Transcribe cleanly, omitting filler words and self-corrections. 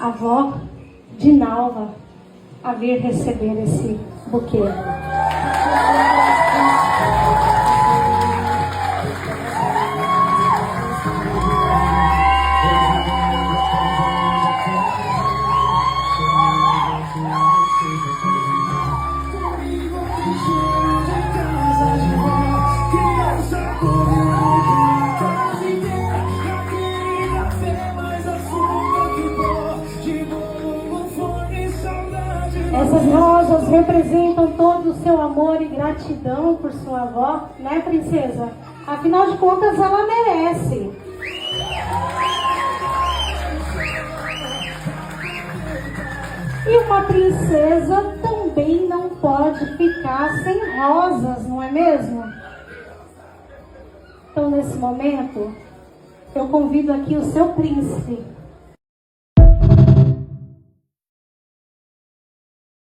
a avó de Nalva a vir receber esse buquê. Essas rosas representam todo o seu amor e gratidão por sua avó, né, princesa? Afinal de contas, ela merece. E uma princesa também não pode ficar sem rosas, não é mesmo? Então, nesse momento, eu convido aqui o seu príncipe